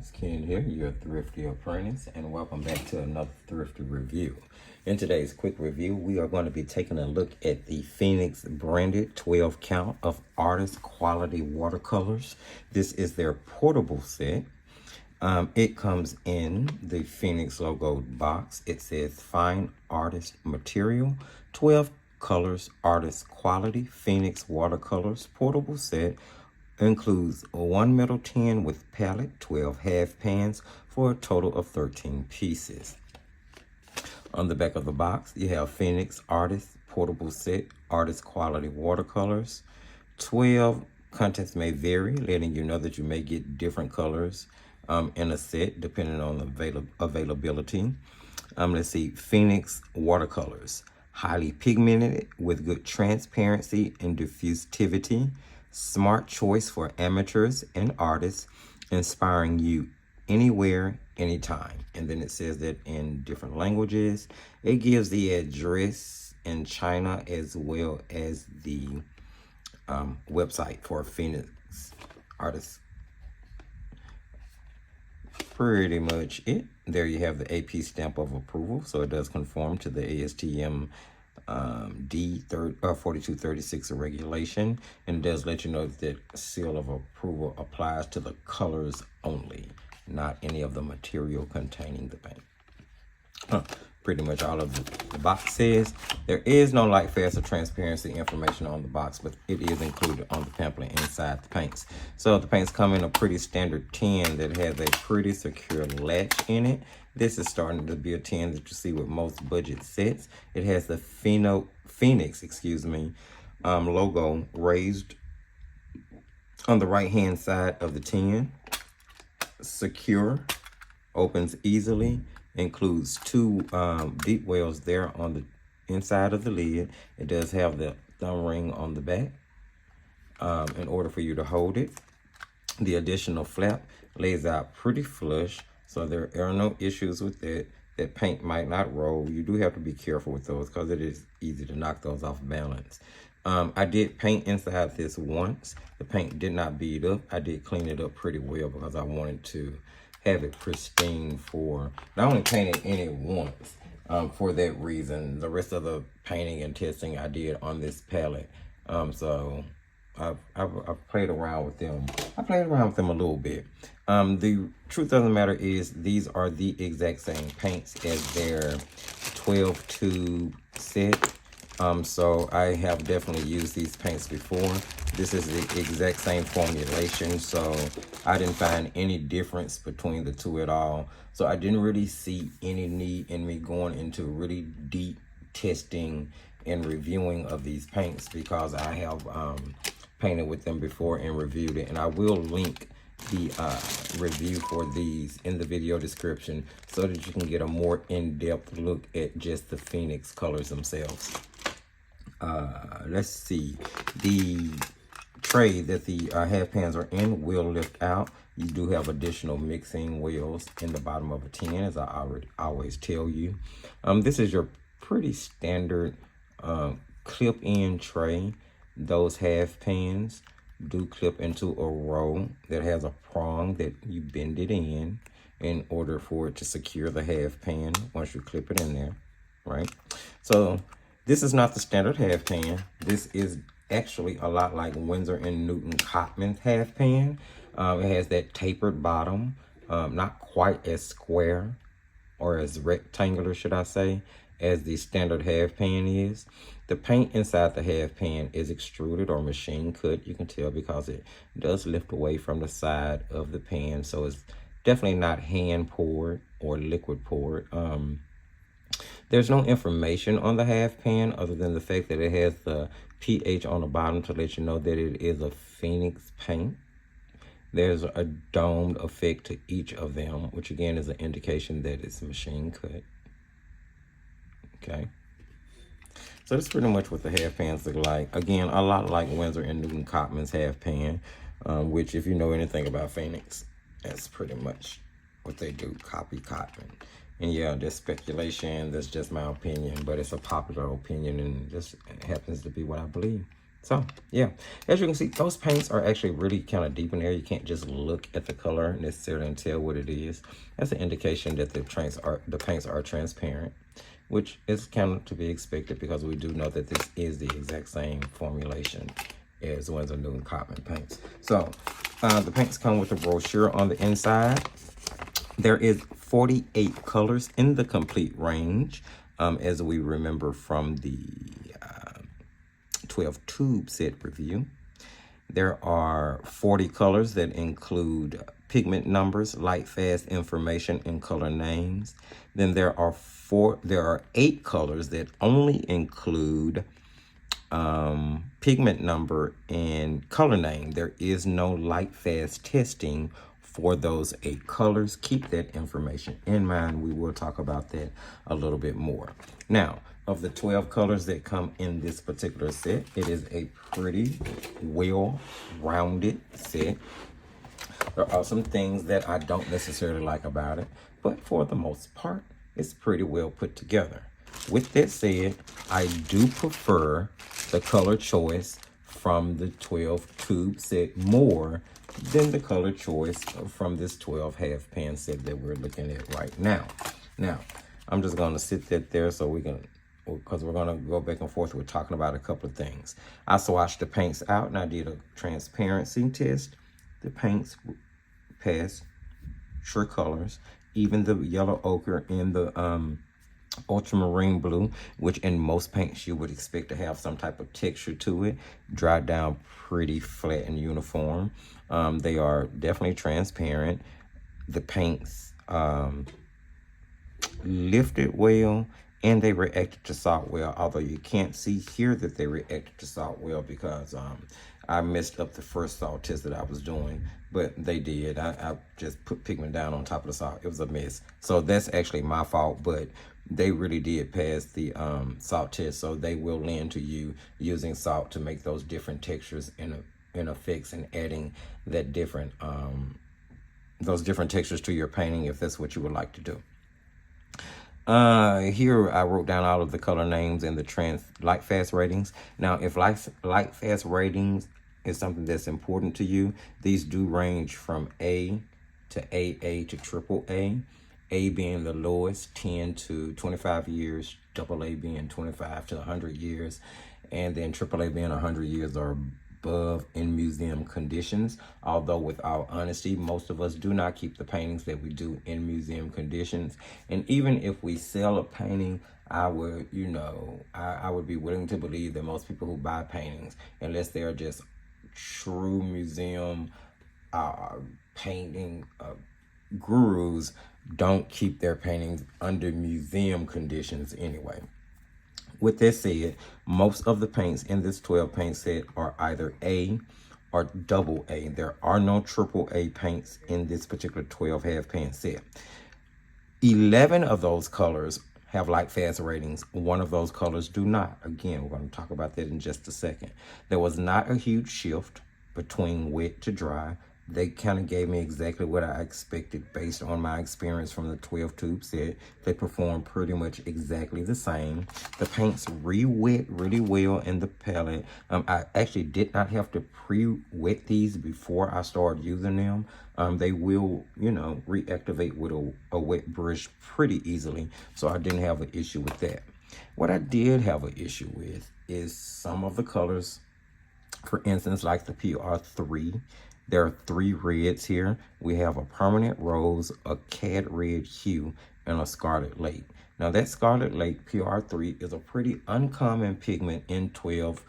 guys, Ken here, your thrifty apprentice, and welcome back to another thrifty review. In today's quick review, we are going to be taking a look at the Phoenix branded 12 count of artist quality watercolors. This is their portable set. It comes in the Phoenix logo box. It says fine artist material, 12 colors, artist quality, Phoenix watercolors, portable set. Includes one metal tin with palette, 12 half pans for a total of 13 pieces. On the back of the box, you have Phoenix Artist Portable Set, Artist Quality Watercolors. 12 contents may vary, letting you know that you may get different colors in a set depending on the availability. Let's see, Phoenix Watercolors. Highly pigmented with good transparency and diffusivity. Smart choice for amateurs and artists, inspiring you anywhere, anytime. And then it says that in different languages. It gives the address in China as well as the website for Phoenix artists. Pretty much it. There you have the AP stamp of approval, so it does conform to the ASTM D4236 regulation, and it does let you know that seal of approval applies to the colors only, not any of the material containing the paint. Pretty much all of the box says. There is no light, fast, or transparency information on the box, but it is included on the pamphlet inside the paints. So the paints come in a pretty standard tin that has a pretty secure latch in it. This is starting to be a tin that you see with most budget sets. It has the Phoenix logo raised on the right hand side of the tin. Secure, opens easily, includes two deep wells there on the inside of the lid. It does have the thumb ring on the back in order for you to hold it. The additional flap lays out pretty flush, so there are no issues with that. That paint might not roll. You do have to be careful with those because it is easy to knock those off balance. I did paint inside this once. The paint did not bead up. I did clean it up pretty well because I wanted to have it pristine for, I only painted in it once for that reason. The rest of the painting and testing I did on this palette. So I've played around with them. I played around with them a little bit. The truth of the matter is these are the exact same paints as their 12 tube set. So I have definitely used these paints before. This is the exact same formulation, so I didn't find any difference between the two at all. So I didn't really see any need in me going into really deep testing and reviewing of these paints because I have painted with them before and reviewed it. And I will link the review for these in the video description so that you can get a more in-depth look at just the Phoenix colors themselves. Let's see, the tray that the half pans are in will lift out. You do have additional mixing wheels in the bottom of a tin, as I always tell you. This is your pretty standard clip-in tray. Those half pans do clip into a row that has a prong that you bend it in order for it to secure the half pan once you clip it in there, right? So this is not the standard half pan. This is actually a lot like Winsor and Newton Cotman's half pan. It has that tapered bottom, not quite as square or as rectangular, should I say, as the standard half pan is. The paint inside the half pan is extruded or machine cut. You can tell because it does lift away from the side of the pan, so it's definitely not hand poured or liquid poured. There's no information on the half pan other than the fact that it has the pH on the bottom to let you know that it is a Phoenix paint. There's a domed effect to each of them, which again is an indication that it's machine cut. Okay. So that's pretty much what the half pans look like. Again, a lot like Winsor and Newton Cotman's half pan, which if you know anything about Phoenix, that's pretty much what they do, copy Cotman. And yeah, there's speculation, that's just my opinion, but it's a popular opinion and this happens to be what I believe. So, yeah, as you can see, those paints are actually really kind of deep in there. You can't just look at the color necessarily and tell what it is. That's an indication that the paints are transparent, which is kind of to be expected because we do know that this is the exact same formulation as Winsor Newton Cotman paints. So, the paints come with a brochure on the inside. There is 48 colors in the complete range, as we remember from the 12 tube set review. There are 40 colors that include pigment numbers, light fast information, and color names. Then there are 8 colors that only include pigment number and color name. There is no light fast testing for those 8 colors. Keep that information in mind. We will talk about that a little bit more. Now, of the 12 colors that come in this particular set, it is a pretty well-rounded set. There are some things that I don't necessarily like about it, but for the most part, it's pretty well put together. With that said, I do prefer the color choice from the 12 tube set more than the color choice from this 12 half pan set that we're looking at right now. Now, I'm just going to sit that there so we can, because we're going to go back and forth. We're talking about a couple of things. I swatched the paints out and I did a transparency test. The paints passed true colors, even the yellow ochre and the ultramarine blue, which in most paints you would expect to have some type of texture to it, dried down pretty flat and uniform. They are definitely transparent. The paints lifted well, and they reacted to salt well, although you can't see here that they reacted to salt well because I messed up the first salt test that I was doing, but they did. I just put pigment down on top of the salt. It was a mess. So that's actually my fault, but they really did pass the salt test, so they will lend to you using salt to make those different textures in effects and adding that different those different textures to your painting if that's what you would like to do. Here I wrote down all of the color names and the light fast ratings. Now, if light fast ratings is something that's important to you, these do range from A to AA to AAA. A being the lowest, 10 to 25 years, AA being 25 to 100 years, and then AAA being 100 years or above in museum conditions. Although with all honesty, most of us do not keep the paintings that we do in museum conditions. And even if we sell a painting, I would, I would be willing to believe that most people who buy paintings, unless they're just true museum painting gurus, don't keep their paintings under museum conditions anyway. With that said, most of the paints in this 12 paint set are either A or AA. There are no AAA paints in this particular 12 half pan set. 11 of those colors have light fast ratings. One of those colors do not. Again, we're going to talk about that in just a second. There was not a huge shift between wet to dry. They kind of gave me exactly what I expected based on my experience from the 12 tube set. They performed pretty much exactly the same. The paints re-wet really well in the palette. I actually did not have to pre-wet these before I started using them. They will, reactivate with a wet brush pretty easily. So I didn't have an issue with that. What I did have an issue with is some of the colors. For instance, like the PR3. There are 3 reds here. We have a permanent rose, a cad red hue, and a scarlet lake. Now that scarlet lake PR3 is a pretty uncommon pigment in 12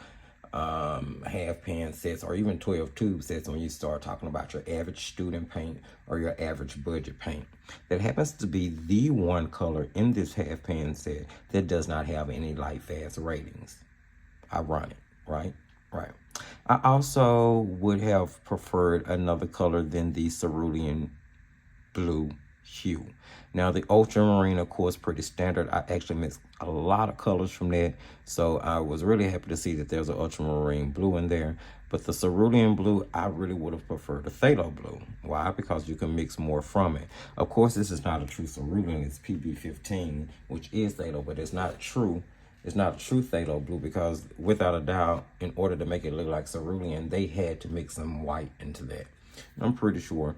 half pan sets or even 12 tube sets when you start talking about your average student paint or your average budget paint. That happens to be the one color in this half pan set that does not have any light fast ratings. Ironic, right? Right. I also would have preferred another color than the cerulean blue hue. Now the ultramarine, of course, pretty standard. I actually mixed a lot of colors from that, so I was really happy to see that there's an ultramarine blue in there. But the cerulean blue, I really would have preferred the phthalo blue. Why? Because you can mix more from it. Of course, this is not a true cerulean. It's PB15, which is phthalo, but it's not true It's not a true phthalo blue because without a doubt, in order to make it look like cerulean, they had to mix some white into that. I'm pretty sure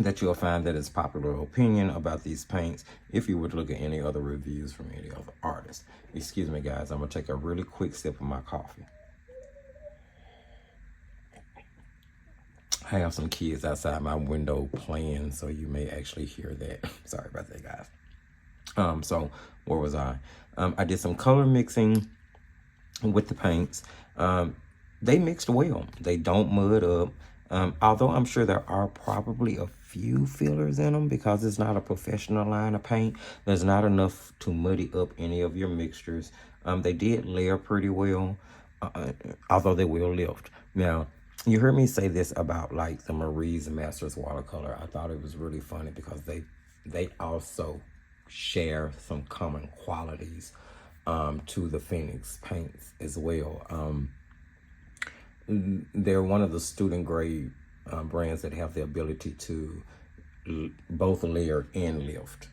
that you'll find that it's popular opinion about these paints if you would look at any other reviews from any other artists. Excuse me, guys. I'm going to take a really quick sip of my coffee. I have some kids outside my window playing, so you may actually hear that. Sorry about that, guys. So where was I? I did some color mixing with the paints. They mixed well. They don't mud up. Although I'm sure there are probably a few fillers in them because it's not a professional line of paint. There's not enough to muddy up any of your mixtures. They did layer pretty well, although they will lift. Now, you heard me say this about like the Marie's Masters watercolor. I thought it was really funny because they also share some common qualities to the Phoenix paints as well. They're one of the student grade brands that have the ability to both layer and lift,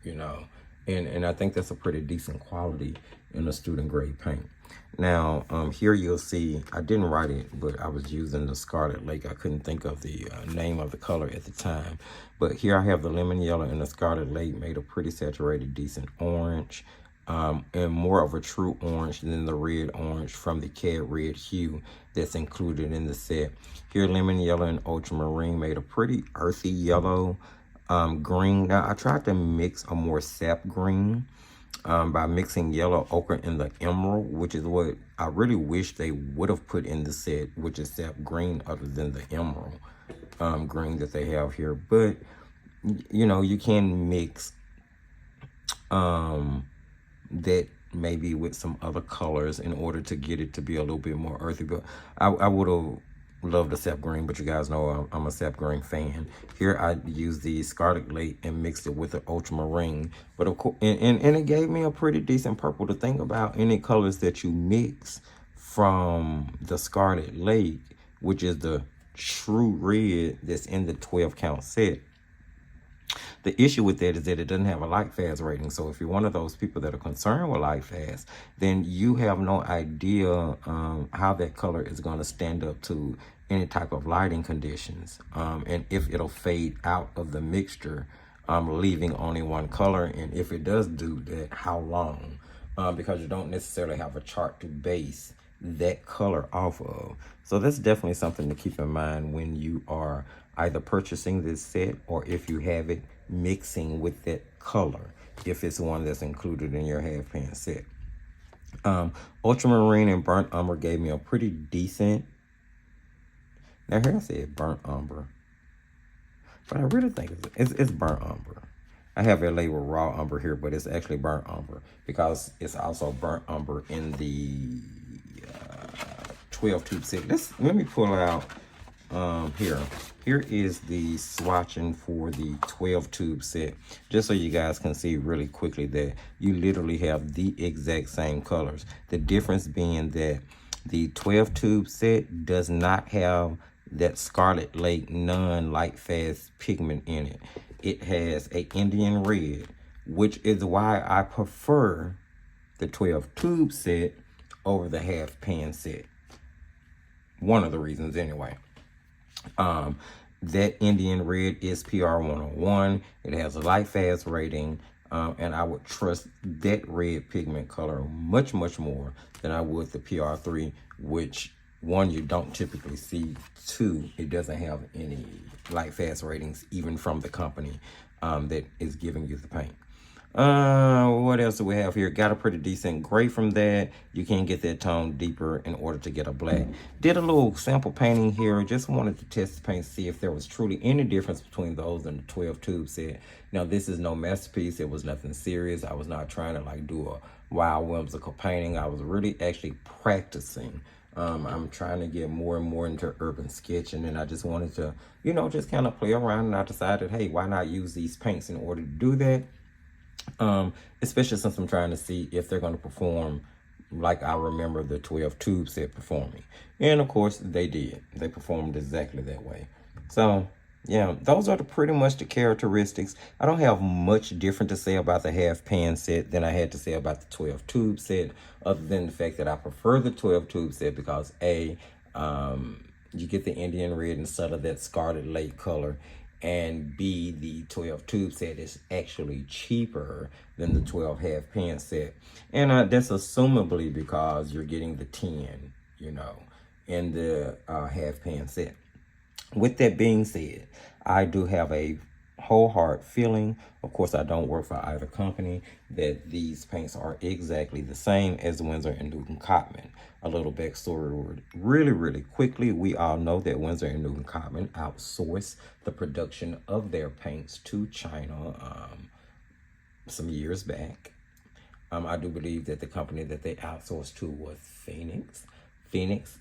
you know, and I think that's a pretty decent quality in a student grade paint. Now, here you'll see, I didn't write it, but I was using the Scarlet Lake. I couldn't think of the name of the color at the time. But here I have the lemon yellow and the Scarlet Lake made a pretty saturated, decent orange. And more of a true orange than the red orange from the cad red hue that's included in the set. Here, lemon yellow and ultramarine made a pretty earthy yellow green. Now, I tried to mix a more sap green by mixing yellow ochre and the emerald, which is what I really wish they would have put in the set, which is sap green other than the emerald green that they have here. But, you know, you can mix that maybe with some other colors in order to get it to be a little bit more earthy. But I would have loved the sap green, but you guys know I'm a sap green fan. Here I used the Scarlet Lake and mixed it with the ultramarine. But of course, and it gave me a pretty decent purple. To think about any colors that you mix from the Scarlet Lake, which is the true red that's in the 12 count set. The issue with that is that it doesn't have a light fast rating. So if you're one of those people that are concerned with light fast, then you have no idea how that color is going to stand up to any type of lighting conditions. And if it'll fade out of the mixture, leaving only one color. And if it does do that, how long? Because you don't necessarily have a chart to base that color off of. So that's definitely something to keep in mind when you are either purchasing this set or if you have it mixing with that color, if it's one that's included in your half pan set. Ultramarine and burnt umber gave me a pretty decent, now here I said burnt umber, but I really think it's burnt umber. I have it labeled raw umber here, but it's actually burnt umber because it's also burnt umber in the 12 tube set. Let me pull out here is the swatching for the 12 tube set, just so you guys can see really quickly that you literally have the exact same colors. The difference being that the 12 tube set does not have that Scarlet Lake non-light fast pigment in it. It has a Indian red, which is why I prefer the 12 tube set over the half pan set. One of the reasons anyway. That Indian red is PR 101. It has a light fast rating, and I would trust that red pigment color much more than I would the PR3, which one, you don't typically see. Two, it doesn't have any light fast ratings even from the company that is giving you the paint. What else do we have here? Got a pretty decent gray from that. You can get that tone deeper in order to get a black. Did a little sample painting here. Just wanted to test the paint, see if there was truly any difference between those and the 12 tube set. Now, this is no masterpiece. It was nothing serious. I was not trying to like do a wild whimsical painting. I was really actually practicing. I'm trying to get more and more into urban sketching, and I just wanted to, you know, just kind of play around, and I decided, hey, why not use these paints in order to do that? Especially since I'm trying to see if they're going to perform like I remember the 12 tube set performing. And of course they did. They performed exactly that way. So yeah, those are pretty much the characteristics. I don't have much different to say about the half pan set than I had to say about the 12 tube set, other than the fact that I prefer the 12 tube set because you get the Indian red instead of that Scarlet Lake color, and B, the 12 tube set is actually cheaper than the 12 half pan set. And that's assumably because you're getting the 10, you know, in the half pan set. With that being said, I do have a whole heart feeling, of course I don't work for either company, that these paints are exactly the same as Winsor and Newton Cotman. A little backstory really quickly. We all know that Winsor and Newton Cotman outsource the production of their paints to China some years back. I do believe that the company that they outsourced to was Phoenix. Phoenix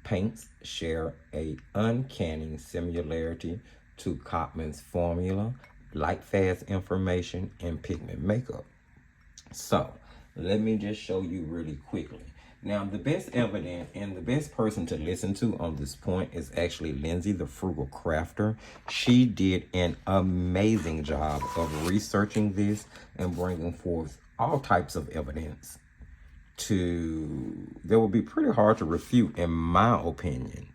paints share a uncanny similarity to Cotman's formula, light fast information, and pigment makeup. So let me just show you really quickly. Now, the best evidence and the best person to listen to on this point is actually Lindsay, the Frugal Crafter. She did an amazing job of researching this and bringing forth all types of evidence that would be pretty hard to refute, in my opinion,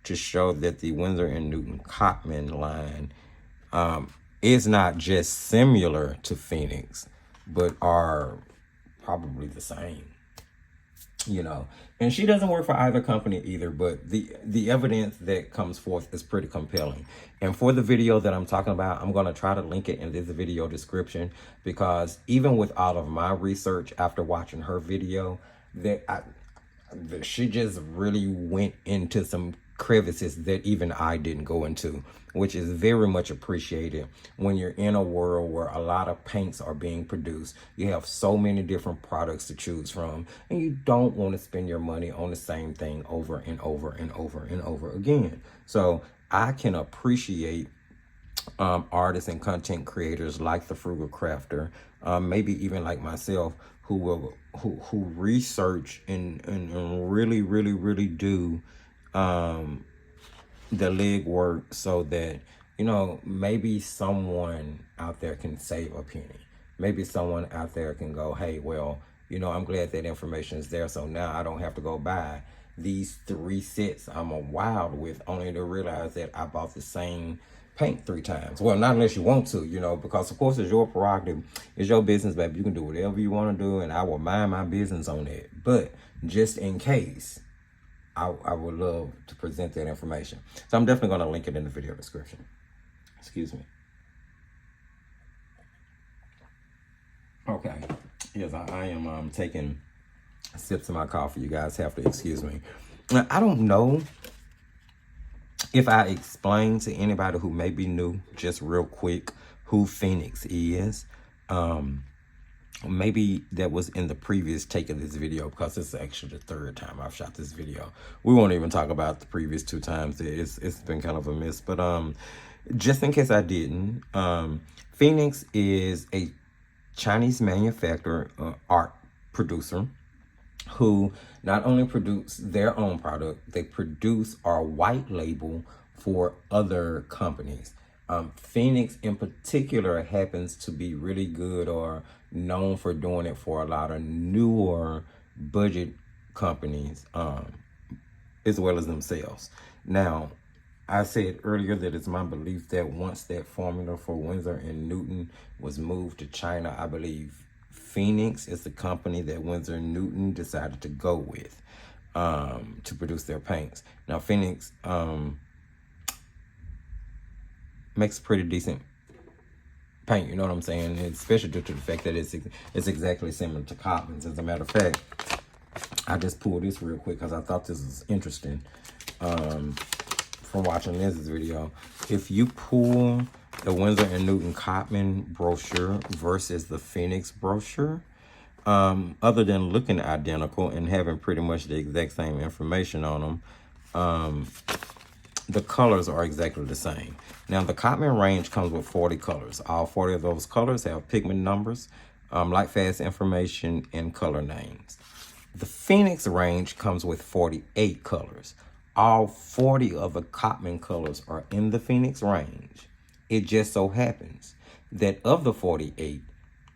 to show that the Winsor and Newton Cotman line is not just similar to Phoenix, but are probably the same, you know. And she doesn't work for either company either, but the evidence that comes forth is pretty compelling. And for the video that I'm talking about, I'm going to try to link it in this video description, because even with all of my research after watching her video, she just really went into some crevices that even I didn't go into, which is very much appreciated when you're in a world where a lot of paints are being produced. You have so many different products to choose from, and you don't want to spend your money on the same thing over and over and over and over again. So I can appreciate artists and content creators like the Frugal Crafter, maybe even like myself, who research and really do the legwork, so that, you know, maybe someone out there can save a penny. Maybe someone out there can go, hey, well, you know, I'm glad that information is there, so now I don't have to go buy these 3 sets I'm a wild with, only to realize that I bought the same paint 3 times. Well, not unless you want to, you know, because of course it's your prerogative, it's your business, baby. You can do whatever you want to do, and I will mind my business on that. But just in case, I would love to present that information. So I'm definitely going to link it in the video description. Excuse me. Okay. Yes, I am taking sips of my coffee. You guys have to excuse me. Now, I don't know if I explain to anybody who may be new, just real quick, who Phoenix is. Maybe that was in the previous take of this video, because it's actually the 3rd time I've shot this video. We won't even talk about the previous 2 times. It's been kind of a miss, but just in case I didn't, Phoenix is a Chinese manufacturer, art producer, who not only produce their own product, they produce or white label for other companies. Phoenix in particular happens to be really good or known for doing it for a lot of newer budget companies, as well as themselves. Now, I said earlier that it's my belief that once that formula for Winsor and Newton was moved to China, I believe Phoenix is the company that Winsor and Newton decided to go with to produce their paints. Now, Phoenix makes pretty decent paint, you know what I'm saying? Especially due to the fact that it's exactly similar to Cotman's. As a matter of fact, I just pulled this real quick because I thought this was interesting from watching Liz's video. If you pull the Winsor and Newton Cotman brochure versus the Phoenix brochure, other than looking identical and having pretty much the exact same information on them, the colors are exactly the same. Now, the Cotman range comes with 40 colors. All 40 of those colors have pigment numbers, light fast information, and color names. The Phoenix range comes with 48 colors. All 40 of the Cotman colors are in the Phoenix range. It just so happens that of the 48,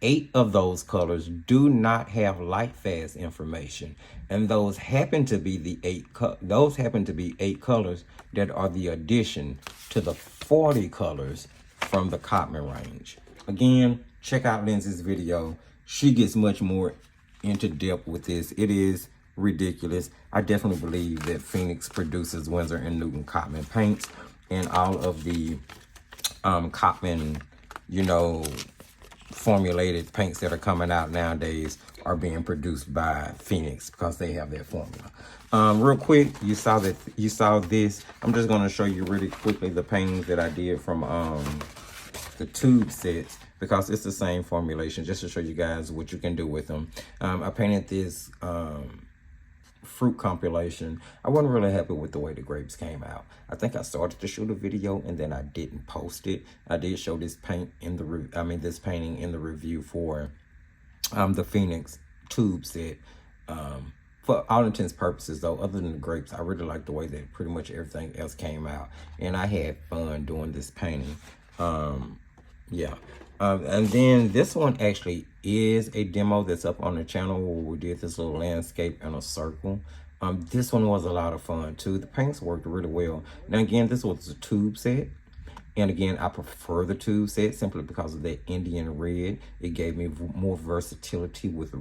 8 of those colors do not have light fast information, and those happen to be the 8 colors that are the addition to the 40 colors from the Cotman range. Again, check out Lindsay's video. She gets much more into depth with this. It is ridiculous. I definitely believe that Phoenix produces Winsor and Newton Cotman paints, and all of the Cotman, you know, formulated paints that are coming out nowadays are being produced by Phoenix because they have that formula. Real quick, you saw this. I'm just going to show you really quickly the paintings that I did from the tube sets, because it's the same formulation, just to show you guys what you can do with them. I painted this fruit compilation. I wasn't really happy with the way the grapes came out. I think I started to shoot a video and then I didn't post it. I did show this paint in the this painting in the review for the Phoenix tube set. For all intents and purposes though, other than the grapes, I really like the way that pretty much everything else came out, and I had fun doing this painting. Yeah. And then this one actually is a demo that's up on the channel where we did this little landscape in a circle. This one was a lot of fun too. The paints worked really well. Now again, this was a tube set. And again, I prefer the tube set simply because of that Indian red. It gave me more versatility with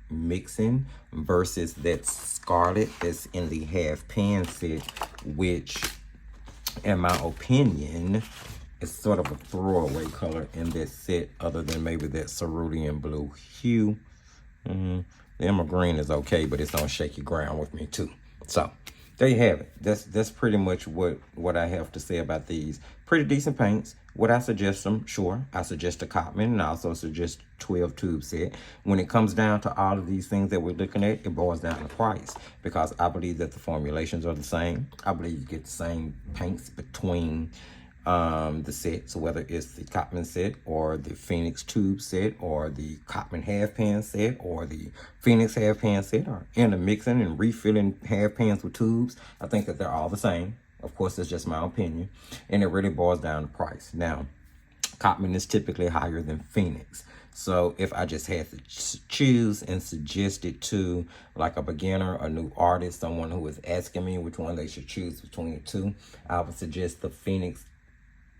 mixing versus that scarlet that's in the half pan set, which in my opinion, it's sort of a throwaway color in this set, other than maybe that cerulean blue hue. The emerald green is okay, but it's on shaky ground with me too. So there you have it. That's pretty much what I have to say about these. Pretty decent paints. Would I suggest them? Sure. I suggest a Cotman, and I also suggest 12 tube set. When it comes down to all of these things that we're looking at, it boils down to price, because I believe that the formulations are the same. I believe you get the same paints between the sets, whether it's the Cotman set or the Phoenix tube set or the Cotman half pan set or the Phoenix half pan set, or in the mixing and refilling half pans with tubes. I think that they're all the same. Of course, it's just my opinion, and it really boils down to price. Now, Cotman is typically higher than Phoenix. So if I just had to choose and suggest it to like a beginner, a new artist, someone who is asking me which one they should choose between the two, I would suggest the Phoenix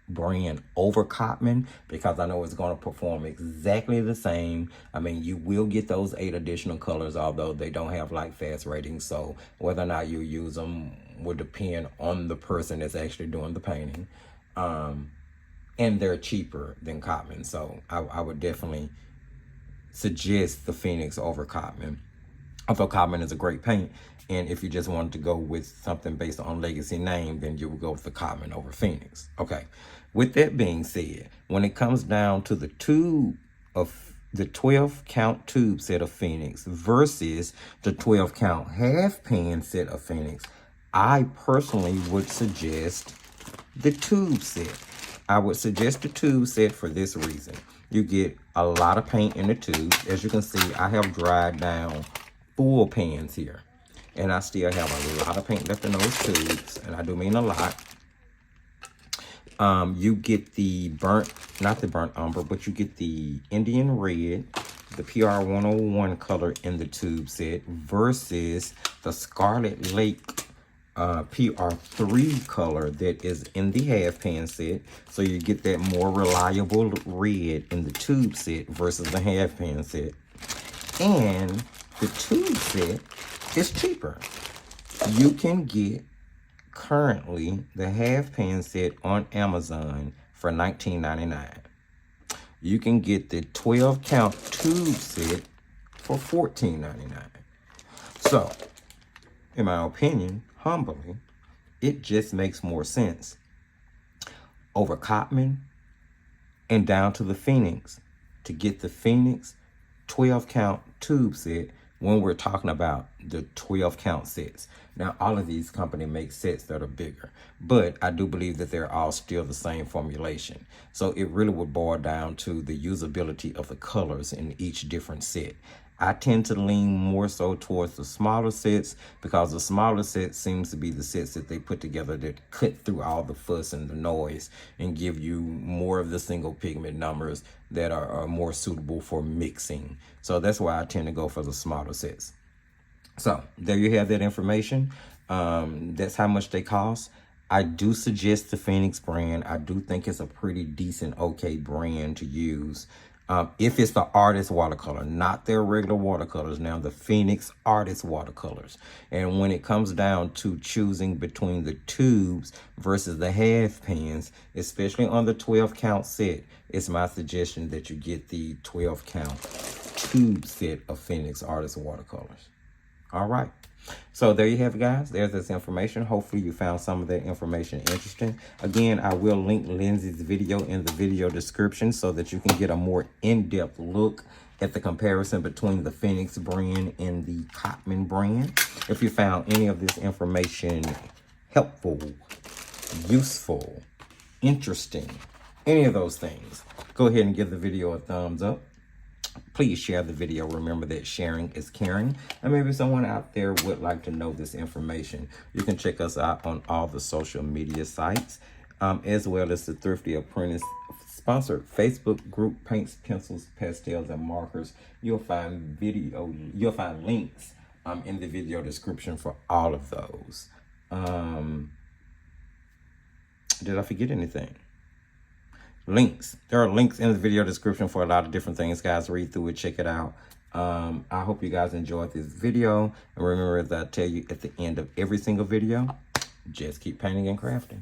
brand over Cotman, because I know it's going to perform exactly the same. I mean, you will get those 8 additional colors, although they don't have light fast ratings. So whether or not you use them will depend on the person that's actually doing the painting. And they're cheaper than Cotman. So I would definitely suggest the Phoenix over Cotman. Although Cotman is a great paint, and if you just wanted to go with something based on legacy name, then you would go with the Cotman over Phoenix. Okay. With that being said, when it comes down to the tube of the 12 count tube set of Phoenix versus the 12 count half pan set of Phoenix, I personally would suggest the tube set. I would suggest the tube set for this reason. You get a lot of paint in the tube. As you can see, I have dried down full pans here, and I still have a lot of paint left in those tubes, and I do mean a lot. You get the not the burnt umber, but you get the Indian red, the PR 101 color in the tube set versus the Scarlet Lake PR3 color that is in the half pan set. So you get that more reliable red in the tube set versus the half pan set. And the tube set is cheaper. You can get currently the half pan set on Amazon for $19.99. You can get the 12 count tube set for $14.99. So, in my opinion, humbly, it just makes more sense over Cotman and down to the Phoenix to get the Phoenix 12 count tube set when we're talking about the 12 count sets. Now, all of these companies make sets that are bigger, but I do believe that they're all still the same formulation. So it really would boil down to the usability of the colors in each different set. I tend to lean more so towards the smaller sets because the smaller set seems to be the sets that they put together that cut through all the fuss and the noise and give you more of the single pigment numbers that are more suitable for mixing. So that's why I tend to go for the smaller sets. So there you have that information. That's how much they cost. I do suggest the Phoenix brand. I do think it's a pretty decent, okay brand to use. If it's the artist watercolor, not their regular watercolors. Now, the Phoenix artist watercolors. And when it comes down to choosing between the tubes versus the half pans, especially on the 12 count set, it's my suggestion that you get the 12 count tube set of Phoenix artist watercolors. All right. So there you have it, guys. There's this information. Hopefully you found some of that information interesting. Again, I will link Lindsay's video in the video description so that you can get a more in-depth look at the comparison between the Phoenix brand and the Cotman brand. If you found any of this information helpful, useful, interesting, any of those things, go ahead and give the video a thumbs up. Please share the video. Remember that sharing is caring. And maybe someone out there would like to know this information. You can check us out on all the social media sites, as well as the Thrifty Apprentice sponsored Facebook group, Paints, Pencils, Pastels, and Markers. You'll find links in the video description for all of those. Did I forget anything? Links. There are links in the video description for a lot of different things, guys. Read through it, check it out. I hope you guys enjoyed this video. And remember, as I tell you at the end of every single video, just keep painting and crafting.